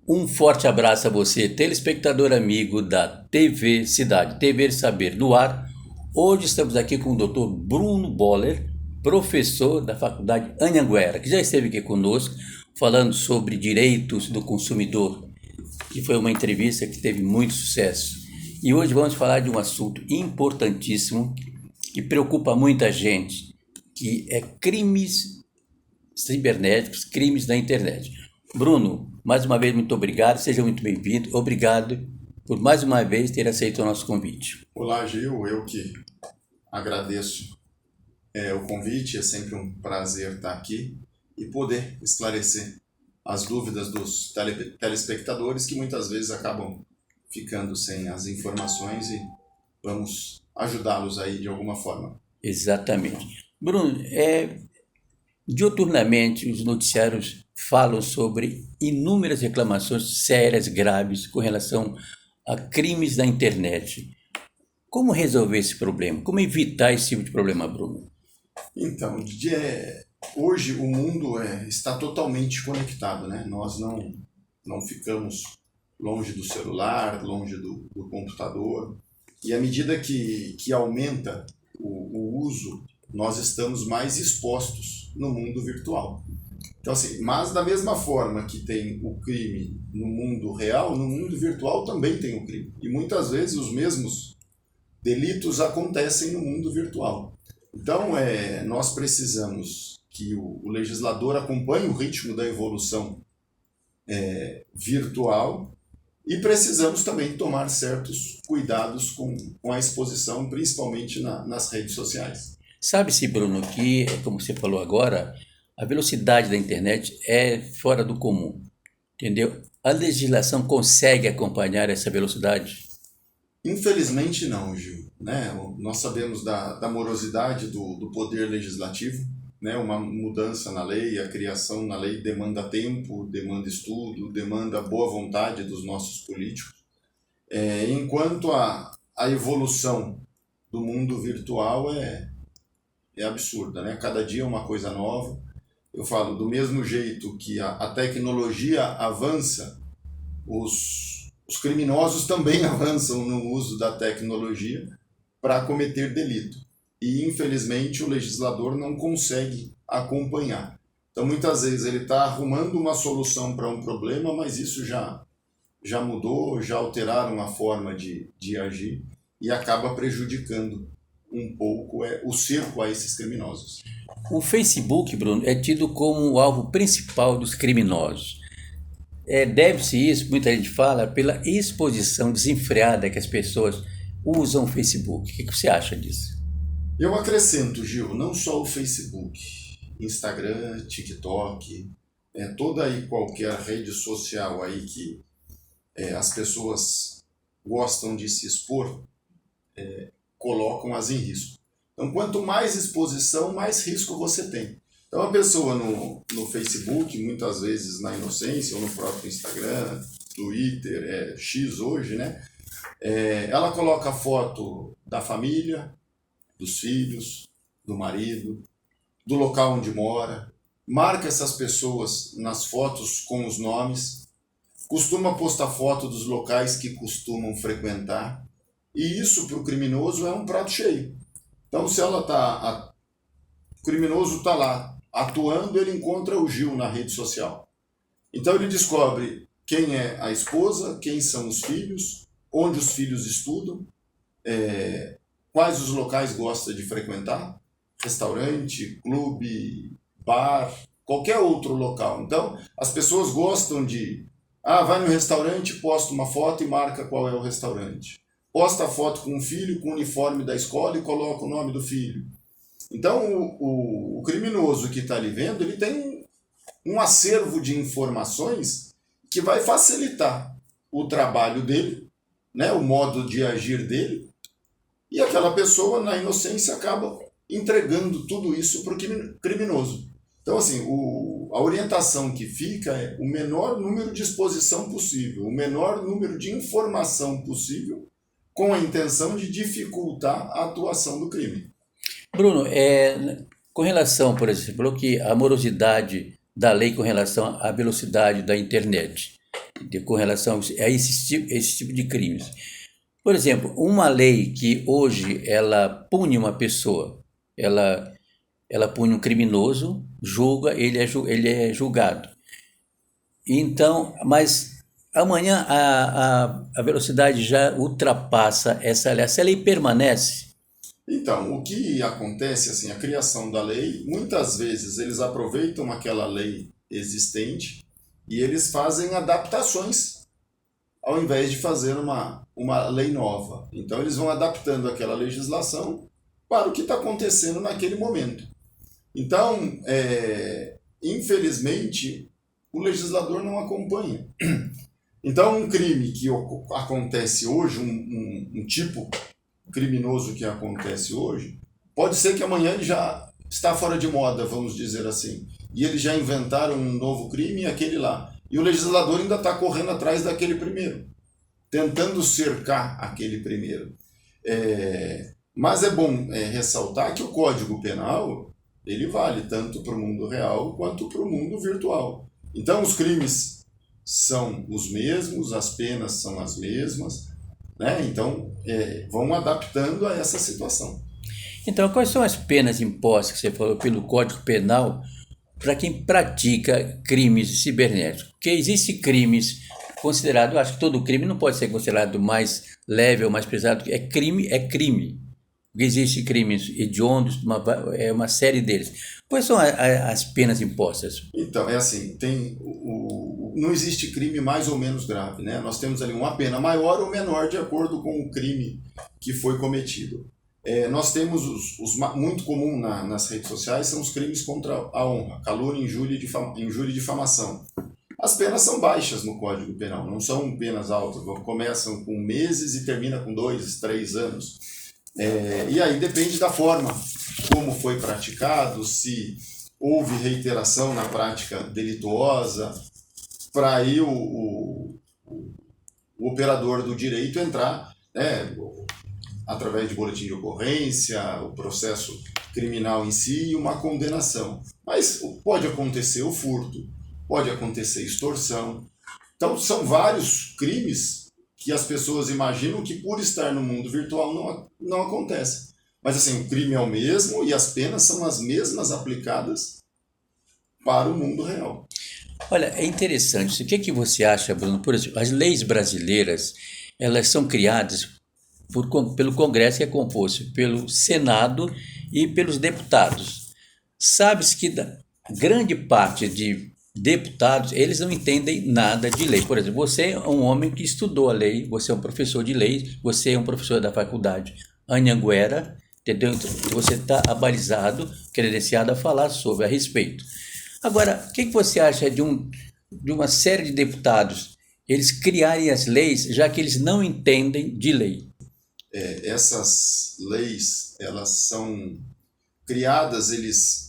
Um forte abraço a você, telespectador amigo da TV Cidade, TV Saber no ar. Hoje estamos aqui com o Dr. Bruno Boller, professor da Faculdade Anhanguera, que já esteve aqui conosco falando sobre direitos do consumidor, que foi uma entrevista que teve muito sucesso. E hoje vamos falar de um assunto importantíssimo que preocupa muita gente, que é crimes cibernéticos, crimes da internet. Bruno, mais uma vez, muito obrigado, seja muito bem-vindo. Obrigado por mais uma vez ter aceito o nosso convite. Olá, Gil, eu que agradeço o convite, é sempre um prazer estar aqui e poder esclarecer as dúvidas dos telespectadores que muitas vezes acabam ficando sem as informações e vamos ajudá-los aí de alguma forma. Exatamente. Bruno, diuturnamente os noticiários falam sobre inúmeras reclamações sérias, graves, com relação a crimes da internet. Como resolver esse problema? Como evitar esse tipo de problema, Bruno? Então, hoje o mundo está totalmente conectado, né? Nós não ficamos longe do celular, longe do computador. E à medida que aumenta o uso, nós estamos mais expostos no mundo virtual. Então, assim, mas da mesma forma que tem o crime no mundo real, no mundo virtual também tem o crime. E muitas vezes os mesmos delitos acontecem no mundo virtual. Então, nós precisamos que o legislador acompanhe o ritmo da evolução virtual e precisamos também tomar certos cuidados com a exposição, principalmente nas redes sociais. Sabe-se, Bruno, que, como você falou agora, a velocidade da internet é fora do comum, entendeu? A legislação consegue acompanhar essa velocidade? Infelizmente não, Gil. Né? Nós sabemos da morosidade do poder legislativo, né? Uma mudança na lei, a criação na lei demanda tempo, demanda estudo, demanda boa vontade dos nossos políticos. Enquanto a evolução do mundo virtual é absurda, né? Cada dia é uma coisa nova. Eu falo, do mesmo jeito que a tecnologia avança, os criminosos também avançam no uso da tecnologia para cometer delito. E, infelizmente, o legislador não consegue acompanhar. Então, muitas vezes, ele está arrumando uma solução para um problema, mas isso já mudou, já alteraram a forma de agir e acaba prejudicando um pouco o cerco a esses criminosos. O Facebook, Bruno, é tido como o alvo principal dos criminosos. Deve-se isso, muita gente fala, pela exposição desenfreada que as pessoas usam o Facebook. O que você acha disso? Eu acrescento, Gil, não só o Facebook, Instagram, TikTok, toda e qualquer rede social aí que as pessoas gostam de se expor, colocam-as em risco. Então, quanto mais exposição, mais risco você tem. Então, a pessoa no Facebook, muitas vezes na inocência, ou no próprio Instagram, Twitter, X hoje, né? Ela coloca a foto da família, dos filhos, do marido, do local onde mora, marca essas pessoas nas fotos com os nomes, costuma postar foto dos locais que costumam frequentar, e isso para o criminoso é um prato cheio. Então, se o criminoso está lá atuando, ele encontra o Gil na rede social. Então, ele descobre quem é a esposa, quem são os filhos, onde os filhos estudam, quais os locais gosta de frequentar, restaurante, clube, bar, qualquer outro local. Então, as pessoas gostam vai no restaurante, posta uma foto e marca qual é o restaurante. Posta a foto com o filho, com o uniforme da escola e coloca o nome do filho. Então, o criminoso que está ali vendo, ele tem um acervo de informações que vai facilitar o trabalho dele, né, o modo de agir dele, e aquela pessoa, na inocência, acaba entregando tudo isso para o criminoso. Então, assim, a orientação que fica é o menor número de exposição possível, o menor número de informação possível, com a intenção de dificultar a atuação do crime. Bruno, com relação, por exemplo, você falou que a morosidade da lei com relação à velocidade da internet. com relação a esse tipo de crimes. Por exemplo, uma lei que hoje ela pune uma pessoa, ela pune um criminoso, julga, ele é julgado. Então, mas amanhã a velocidade já ultrapassa essa lei. Essa lei permanece. Então, o que acontece, assim, a criação da lei, muitas vezes eles aproveitam aquela lei existente e eles fazem adaptações ao invés de fazer uma lei nova. Então, eles vão adaptando aquela legislação para o que está acontecendo naquele momento. Então, infelizmente, o legislador não acompanha. Então, um crime que acontece hoje, um tipo criminoso que acontece hoje, pode ser que amanhã ele já está fora de moda, vamos dizer assim. E eles já inventaram um novo crime, aquele lá. E o legislador ainda está correndo atrás daquele primeiro, tentando cercar aquele primeiro. Mas é bom ressaltar que o Código Penal, ele vale tanto para o mundo real quanto para o mundo virtual. Então, os crimes são os mesmos, as penas são as mesmas, né? Então, vão adaptando a essa situação. Então, quais são as penas impostas que você falou pelo Código Penal para quem pratica crimes cibernéticos? Porque existem crimes considerados, eu acho que todo crime não pode ser considerado mais leve ou mais pesado, é crime, é crime. Porque existem crimes hediondos, uma série deles. Quais são as penas impostas? Então, é assim, não existe crime mais ou menos grave, né? Nós temos ali uma pena maior ou menor de acordo com o crime que foi cometido. Nós temos muito comum nas redes sociais são os crimes contra a honra, calúnia, injúria e difamação. As penas são baixas no Código Penal, não são penas altas, começam com meses e terminam com 2, 3 anos. E aí depende da forma como foi praticado, se houve reiteração na prática delituosa, para aí o operador do direito entrar, né, através de boletim de ocorrência, o processo criminal em si e uma condenação. Mas pode acontecer o furto, pode acontecer extorsão. Então são vários crimes que as pessoas imaginam que por estar no mundo virtual não acontece. Mas assim, o crime é o mesmo e as penas são as mesmas aplicadas para o mundo real. Olha, é interessante. O que você acha, Bruno? Por exemplo, as leis brasileiras, elas são criadas pelo Congresso, que é composto pelo Senado e pelos deputados. Sabe-se que grande parte de deputados, eles não entendem nada de lei. Por exemplo, você é um homem que estudou a lei, você é um professor de lei, você é um professor da faculdade Anhanguera, entendeu? Você está abalizado, credenciado a falar a respeito. Agora, o que você acha de uma série de deputados, eles criarem as leis, já que eles não entendem de lei? Essas leis, elas são criadas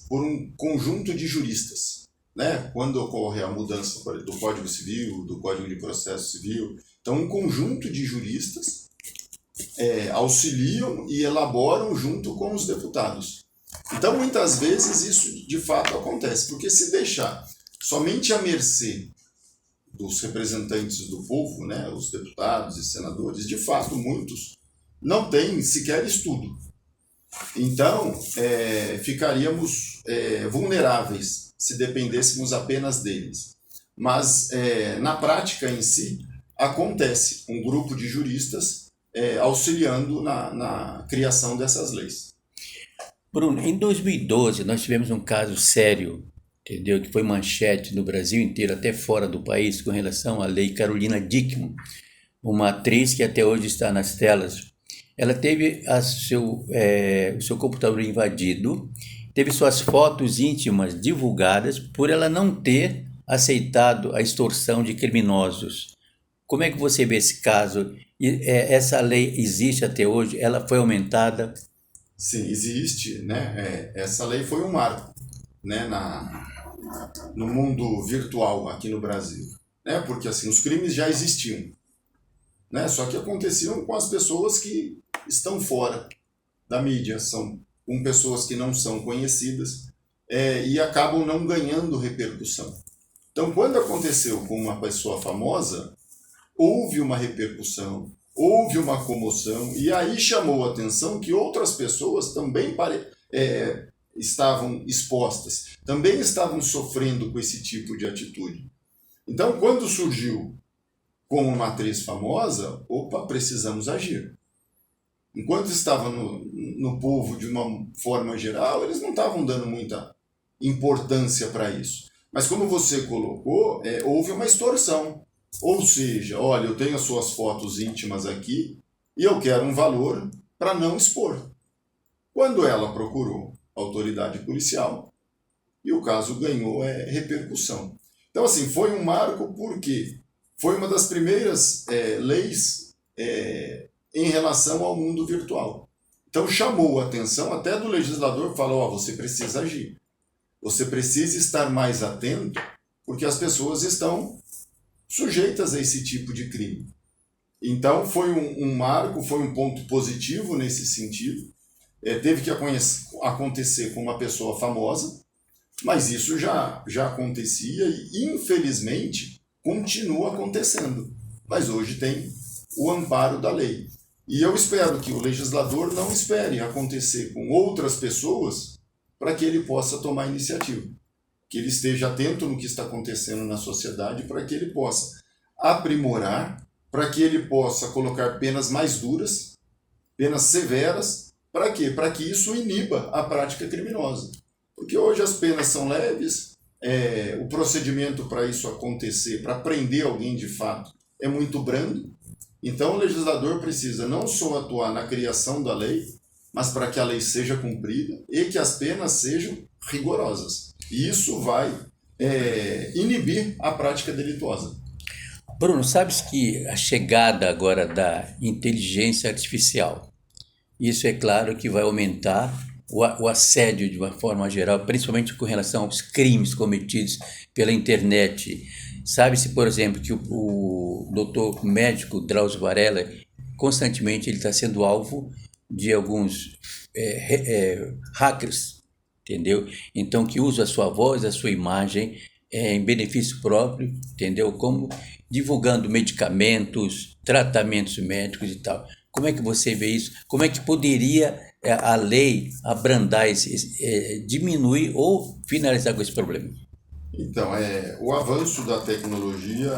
por um conjunto de juristas, né? Quando ocorre a mudança do Código Civil, do Código de Processo Civil, então um conjunto de juristas auxiliam e elaboram junto com os deputados. Então, muitas vezes isso de fato acontece, porque se deixar somente à mercê dos representantes do povo, né, os deputados e senadores, de fato muitos não têm sequer estudo. Então, ficaríamos vulneráveis se dependêssemos apenas deles. Mas, na prática em si, acontece um grupo de juristas auxiliando na criação dessas leis. Bruno, em 2012 nós tivemos um caso sério, entendeu? Que foi manchete no Brasil inteiro, até fora do país, com relação à lei Carolina Dickmann, uma atriz que até hoje está nas telas. Ela teve o seu computador invadido, teve suas fotos íntimas divulgadas por ela não ter aceitado a extorsão de criminosos. Como é que você vê esse caso? Essa lei existe até hoje? Ela foi aumentada? Sim, existe, né? Essa lei foi um marco, né, no mundo virtual aqui no Brasil, né? Porque assim, os crimes já existiam, né? Só que aconteciam com as pessoas que estão fora da mídia, são com pessoas que não são conhecidas e acabam não ganhando repercussão. Então, quando aconteceu com uma pessoa famosa, houve uma repercussão, houve uma comoção, e aí chamou a atenção que outras pessoas também estavam expostas, também estavam sofrendo com esse tipo de atitude. Então, quando surgiu como uma atriz famosa, opa, precisamos agir. Enquanto estava no povo de uma forma geral, eles não estavam dando muita importância para isso. Mas como você colocou, houve uma extorsão. Ou seja, olha, eu tenho as suas fotos íntimas aqui e eu quero um valor para não expor. Quando ela procurou a autoridade policial, e o caso ganhou repercussão. Então, assim, foi um marco porque foi uma das primeiras leis em relação ao mundo virtual. Então, chamou a atenção até do legislador, falou, você precisa agir. Você precisa estar mais atento, porque as pessoas estão sujeitas a esse tipo de crime. Então, foi um marco, foi um ponto positivo nesse sentido. Teve que acontecer com uma pessoa famosa, mas isso já acontecia e, infelizmente, continua acontecendo. Mas hoje tem o amparo da lei. E eu espero que o legislador não espere acontecer com outras pessoas para que ele possa tomar iniciativa. Que ele esteja atento no que está acontecendo na sociedade para que ele possa aprimorar, para que ele possa colocar penas mais duras, penas severas. Para quê? Para que isso iniba a prática criminosa. Porque hoje as penas são leves, o procedimento para isso acontecer, para prender alguém de fato, é muito brando. Então o legislador precisa não só atuar na criação da lei, mas para que a lei seja cumprida e que as penas sejam rigorosas. E isso vai inibir a prática delituosa. Bruno, sabes que a chegada agora da inteligência artificial, isso é claro que vai aumentar o assédio de uma forma geral, principalmente com relação aos crimes cometidos pela internet. Sabe-se, por exemplo, que o doutor médico Drauzio Varela, constantemente ele está sendo alvo de alguns hackers, entendeu? Então, que usam a sua voz, a sua imagem em benefício próprio, entendeu? Como divulgando medicamentos, tratamentos médicos e tal. Como é que você vê isso? Como é que poderia a lei abrandar, diminuir ou finalizar com esse problema? Então, o avanço da tecnologia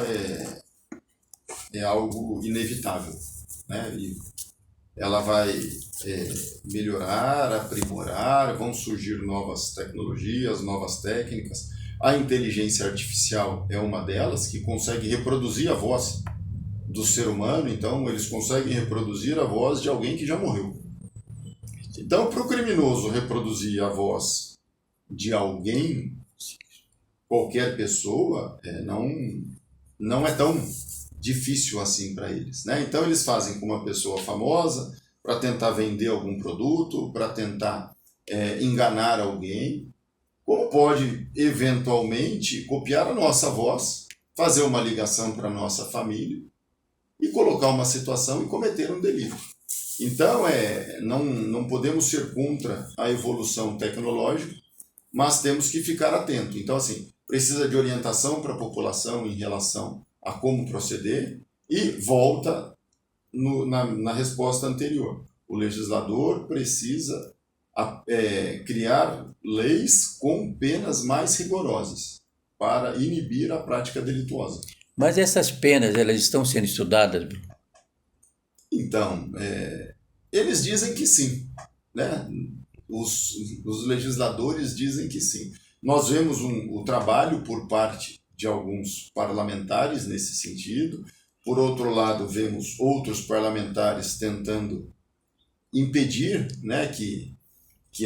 é algo inevitável, né? E ela vai melhorar, aprimorar, vão surgir novas tecnologias, novas técnicas. A inteligência artificial é uma delas, que consegue reproduzir a voz do ser humano, então eles conseguem reproduzir a voz de alguém que já morreu. Então, para o criminoso reproduzir a voz de alguém, qualquer pessoa, não é tão difícil assim para eles, né? Então eles fazem com uma pessoa famosa para tentar vender algum produto, para tentar enganar alguém, como pode eventualmente copiar a nossa voz, fazer uma ligação para a nossa família e colocar uma situação e cometer um delito. Então não podemos ser contra a evolução tecnológica, mas temos que ficar atento. Então, assim, precisa de orientação para a população em relação a como proceder e volta na resposta anterior. O legislador precisa criar leis com penas mais rigorosas para inibir a prática delituosa. Mas essas penas, elas estão sendo estudadas? Então, eles dizem que sim, né? Os legisladores dizem que sim. Nós vemos o trabalho por parte de alguns parlamentares nesse sentido. Por outro lado, vemos outros parlamentares tentando impedir, né, que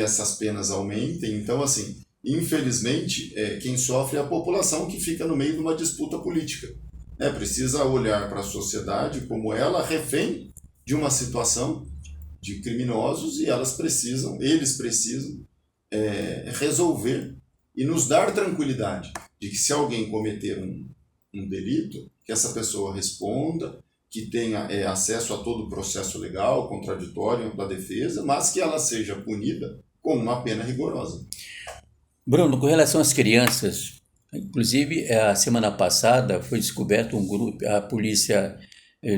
essas penas aumentem. Então, assim, infelizmente, quem sofre é a população, que fica no meio de uma disputa política. Precisa olhar para a sociedade como ela refém de uma situação de criminosos, e eles precisam resolver e nos dar tranquilidade de que, se alguém cometer um delito, que essa pessoa responda, que tenha acesso a todo o processo legal, contraditório, ampla defesa, mas que ela seja punida com uma pena rigorosa. Bruno, com relação às crianças, Inclusive, a semana passada foi descoberto um grupo, a polícia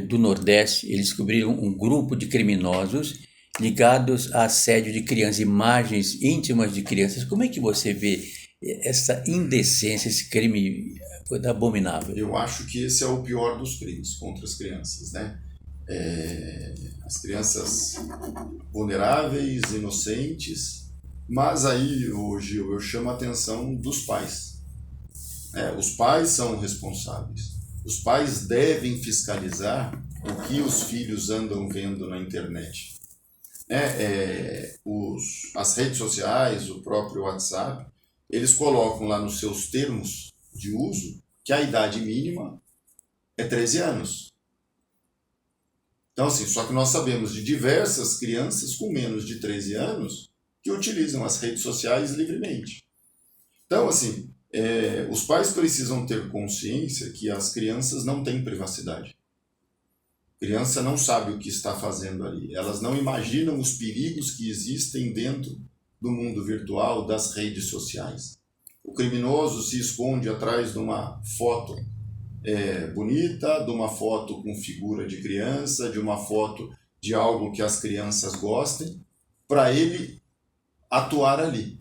do Nordeste, eles descobriram um grupo de criminosos ligados a assédio de crianças, imagens íntimas de crianças. Como é que você vê essa indecência, esse crime abominável? Eu acho que esse é o pior dos crimes contra as crianças, né? As crianças vulneráveis, inocentes, mas aí, Gil, eu chamo a atenção dos pais. Os pais são responsáveis. Os pais devem fiscalizar o que os filhos andam vendo na internet. As redes sociais, o próprio WhatsApp, eles colocam lá nos seus termos de uso que a idade mínima é 13 anos. Então, assim, só que nós sabemos de diversas crianças com menos de 13 anos que utilizam as redes sociais livremente. Então, assim, os pais precisam ter consciência que as crianças não têm privacidade. A criança não sabe o que está fazendo ali. Elas não imaginam os perigos que existem dentro do mundo virtual, das redes sociais. O criminoso se esconde atrás de uma foto bonita, de uma foto com figura de criança, de uma foto de algo que as crianças gostem, para ele atuar ali.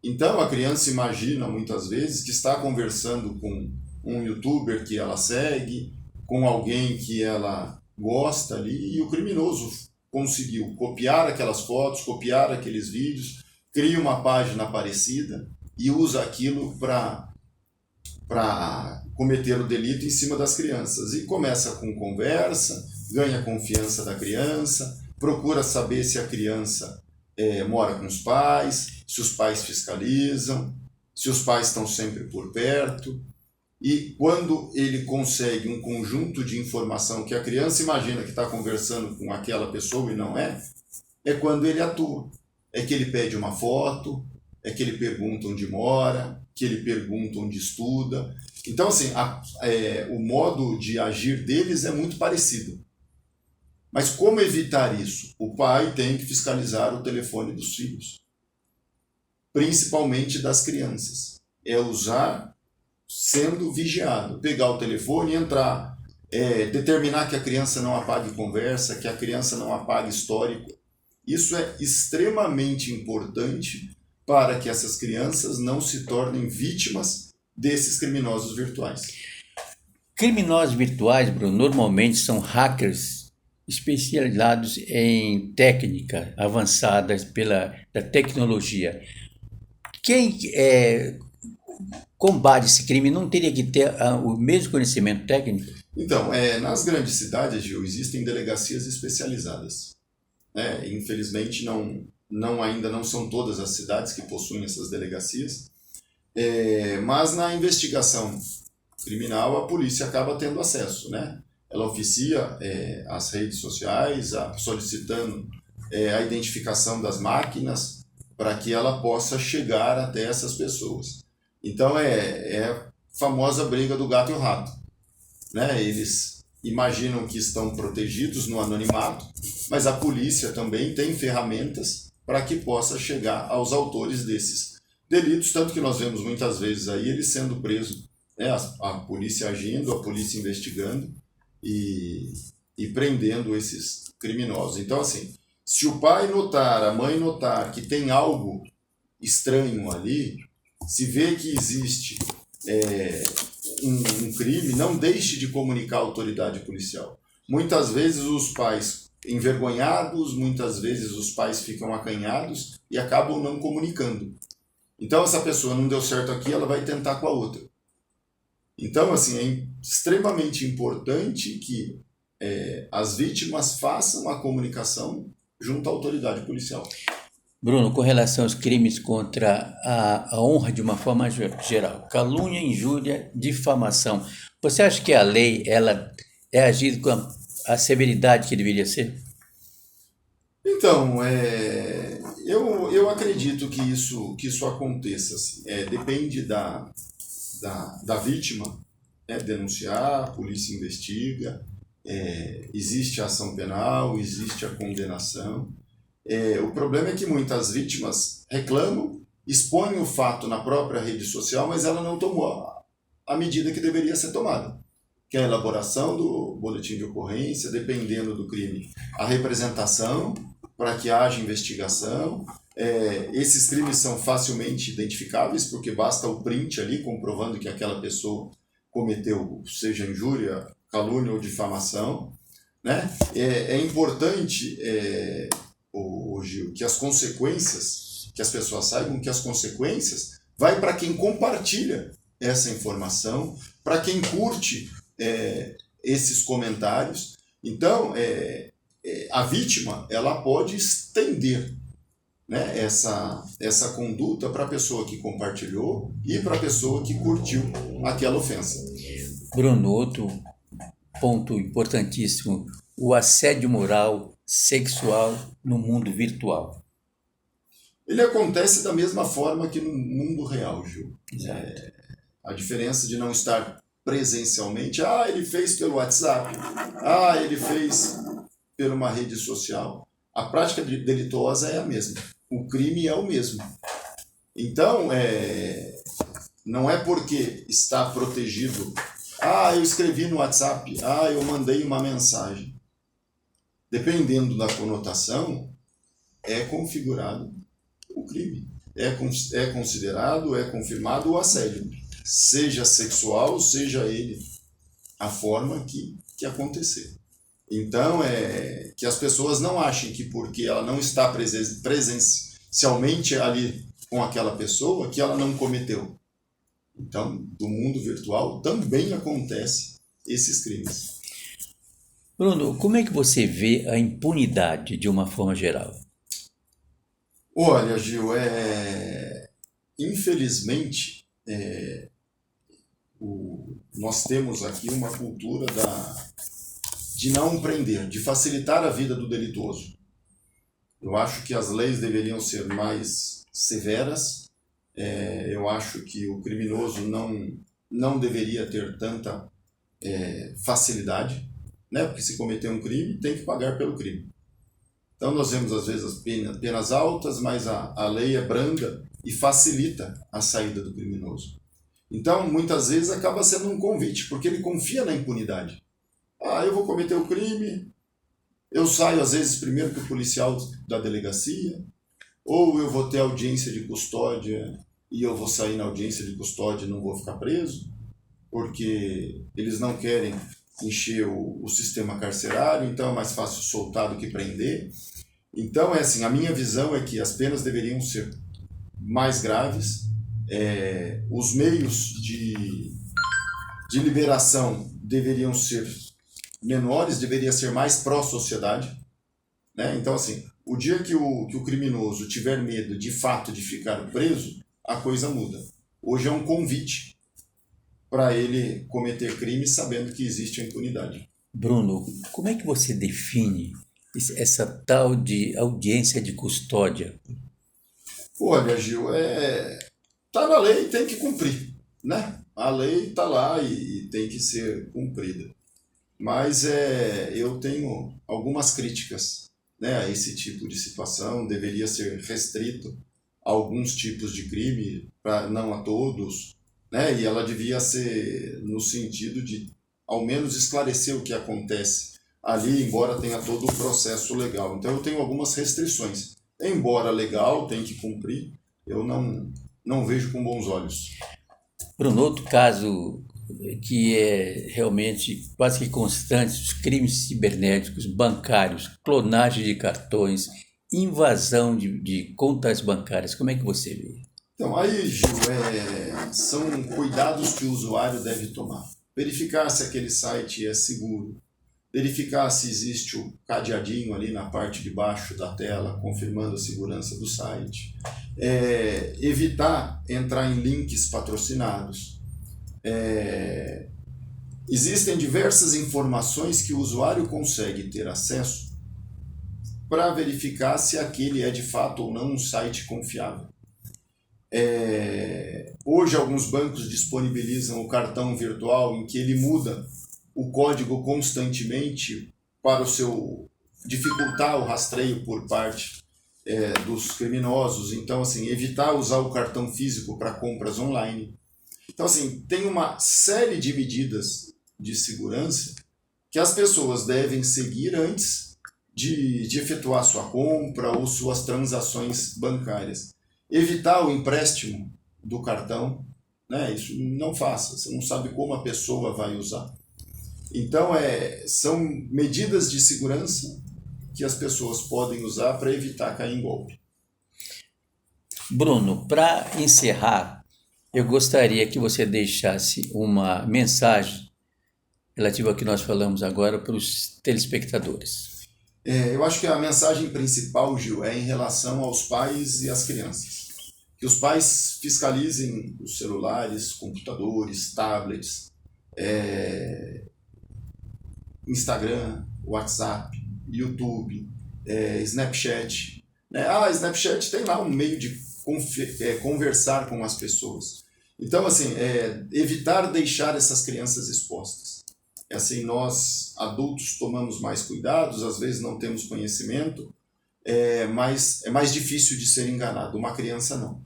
Então a criança imagina muitas vezes que está conversando com um youtuber que ela segue, com alguém que ela gosta ali, e o criminoso conseguiu copiar aquelas fotos, copiar aqueles vídeos, cria uma página parecida e usa aquilo para cometer o delito em cima das crianças. E começa com conversa, ganha confiança da criança, procura saber se a criança mora com os pais, se os pais fiscalizam, se os pais estão sempre por perto. E quando ele consegue um conjunto de informação que a criança imagina que está conversando com aquela pessoa e não é quando ele atua. É que ele pede uma foto, é que ele pergunta onde mora, que ele pergunta onde estuda. Então, assim, o modo de agir deles é muito parecido. Mas como evitar isso? O pai tem que fiscalizar o telefone dos filhos, principalmente das crianças. É usar sendo vigiado, pegar o telefone e entrar, determinar que a criança não apague conversa, que a criança não apague histórico. Isso é extremamente importante para que essas crianças não se tornem vítimas desses criminosos virtuais. Criminosos virtuais, Bruno, normalmente são hackers especializados em técnica avançadas da tecnologia. Quem combate esse crime não teria que ter o mesmo conhecimento técnico? Então, nas grandes cidades, Gil, existem delegacias especializadas. Infelizmente, ainda não são todas as cidades que possuem essas delegacias, mas na investigação criminal a polícia acaba tendo acesso, né? Ela oficia as redes sociais, solicitando a identificação das máquinas para que ela possa chegar até essas pessoas. Então é a famosa briga do gato e o rato, né? Eles imaginam que estão protegidos no anonimato, mas a polícia também tem ferramentas para que possa chegar aos autores desses delitos, tanto que nós vemos muitas vezes aí eles sendo presos, né? A polícia agindo, a polícia investigando e prendendo esses criminosos. Então, assim, se o pai notar, a mãe notar que tem algo estranho ali, se vê que existe um crime, não deixe de comunicar à autoridade policial. Muitas vezes os pais envergonhados, muitas vezes os pais ficam acanhados e acabam não comunicando. Então, essa pessoa não deu certo aqui, ela vai tentar com a outra. Então, assim, é extremamente importante que as vítimas façam a comunicação junto à autoridade policial. Bruno, com relação aos crimes contra a honra de uma forma geral, calúnia, injúria, difamação, você acha que a lei ela é agida com a severidade que deveria ser? Então, eu acredito que isso aconteça. Assim. Depende da vítima, denunciar, a polícia investiga, existe a ação penal, existe a condenação. O problema é que muitas vítimas reclamam expõe o fato na própria rede social, mas ela não tomou a medida que deveria ser tomada, que é a elaboração do boletim de ocorrência, dependendo do crime, a representação para que haja investigação. Esses crimes são facilmente identificáveis, porque basta o print ali comprovando que aquela pessoa cometeu, seja injúria, calúnia ou difamação, né? É importante, Gil, que as consequências, que as pessoas saibam que as consequências vai para quem compartilha essa informação, para quem curte esses comentários. Então, a vítima ela pode estender, né, essa conduta para a pessoa que compartilhou e para a pessoa que curtiu aquela ofensa. Bruno, outro ponto importantíssimo, o assédio moral, sexual no mundo virtual. Ele acontece da mesma forma que no mundo real, Gil. Exato. A diferença de não estar presencialmente, ele fez pelo WhatsApp, ele fez por uma rede social. A prática delituosa é a mesma, o crime é o mesmo. Então, não é porque está protegido, eu escrevi no WhatsApp, eu mandei uma mensagem. Dependendo da conotação, é configurado o crime. É considerado, é confirmado o assédio. Seja sexual, seja ele a forma que acontecer. Então, que as pessoas não achem que porque ela não está presencialmente ali com aquela pessoa, que ela não cometeu. Então, do mundo virtual também acontece esses crimes. Bruno, como é que você vê a impunidade de uma forma geral? Olha, Gil, infelizmente, nós temos aqui uma cultura de não prender, de facilitar a vida do delituoso. Eu acho que as leis deveriam ser mais severas. Eu acho que o criminoso não deveria ter tanta facilidade, né? Porque se cometer um crime, tem que pagar pelo crime. Então nós vemos às vezes as penas altas, mas a lei é branda e facilita a saída do criminoso. Então muitas vezes acaba sendo um convite, porque ele confia na impunidade. Eu vou cometer o crime, eu saio às vezes primeiro que o policial da delegacia, ou eu vou ter audiência de custódia e eu vou sair na audiência de custódia e não vou ficar preso, porque eles não querem encher o sistema carcerário, então é mais fácil soltar do que prender. Então, a minha visão é que as penas deveriam ser mais graves, os meios de liberação deveriam ser menores, deveria ser mais pró-sociedade, né? Então, o dia que o criminoso tiver medo de fato de ficar preso, a coisa muda. Hoje é um convite para ele cometer crime sabendo que existe a impunidade. Bruno, como é que você define essa tal de audiência de custódia? Olha, Gil, tá na lei, tem que cumprir, né? A lei está lá e tem que ser cumprida. Mas eu tenho algumas críticas, né, a esse tipo de situação. Deveria ser restrito a alguns tipos de crime, não a todos, né? E ela devia ser no sentido de, ao menos, esclarecer o que acontece ali, embora tenha todo o processo legal. Então eu tenho algumas restrições. Embora legal, tem que cumprir, eu não vejo com bons olhos. Bruno, outro caso que é realmente quase que constante, os crimes cibernéticos, bancários, clonagem de cartões, invasão de contas bancárias. Como é que você vê? Então, aí, Gil, são cuidados que o usuário deve tomar. Verificar se aquele site é seguro, verificar se existe o cadeadinho ali na parte de baixo da tela, confirmando a segurança do site, evitar entrar em links patrocinados. Existem diversas informações que o usuário consegue ter acesso para verificar se aquele é de fato ou não um site confiável. Hoje alguns bancos disponibilizam o cartão virtual em que ele muda o código constantemente para dificultar o rastreio por parte dos criminosos. Então, assim, evitar usar o cartão físico para compras online. Então, assim, tem uma série de medidas de segurança que as pessoas devem seguir antes de efetuar sua compra ou suas transações bancárias. Evitar o empréstimo do cartão, né? Isso não faça, você não sabe como a pessoa vai usar. Então, são medidas de segurança que as pessoas podem usar para evitar cair em golpe. Bruno, para encerrar, eu gostaria que você deixasse uma mensagem relativa ao que nós falamos agora para os telespectadores. Eu acho que a mensagem principal, Gil, é em relação aos pais e às crianças. Que os pais fiscalizem os celulares, computadores, tablets, Instagram, WhatsApp, YouTube, Snapchat. Né? Snapchat tem lá um meio de conversar com as pessoas. Então, assim, evitar deixar essas crianças expostas. Assim, nós, adultos, tomamos mais cuidados, às vezes não temos conhecimento, mas é mais difícil de ser enganado. Uma criança não.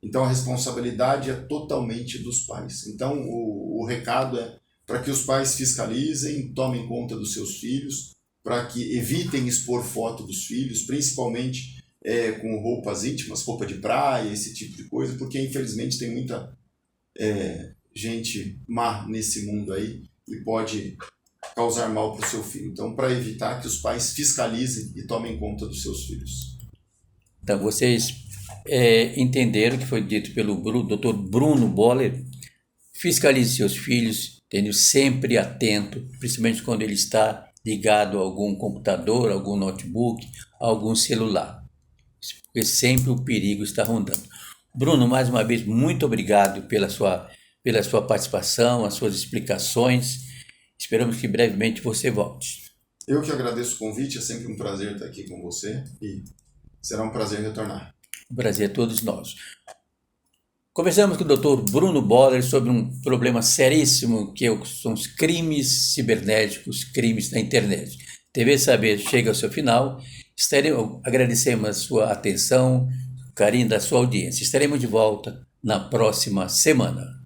Então, a responsabilidade é totalmente dos pais. Então, o recado é para que os pais fiscalizem, tomem conta dos seus filhos, para que evitem expor foto dos filhos, principalmente com roupas íntimas, roupa de praia, esse tipo de coisa, porque infelizmente tem muita gente má nesse mundo aí e pode causar mal para o seu filho. Então, para evitar, que os pais fiscalizem e tomem conta dos seus filhos. Então, vocês entenderam o que foi dito pelo Dr. Bruno Boller. Fiscalize seus filhos, tendo sempre atento, principalmente quando ele está ligado a algum computador, algum notebook, algum celular, porque sempre o perigo está rondando. Bruno, mais uma vez, muito obrigado pela sua participação, as suas explicações. Esperamos que brevemente você volte. Eu que agradeço o convite, é sempre um prazer estar aqui com você e será um prazer retornar. O prazer é todos nós. Conversamos com o Dr. Bruno Boller sobre um problema seríssimo que são os crimes cibernéticos, crimes na internet. TV Saber chega ao seu final. Agradecemos a sua atenção, o carinho da sua audiência. Estaremos de volta na próxima semana.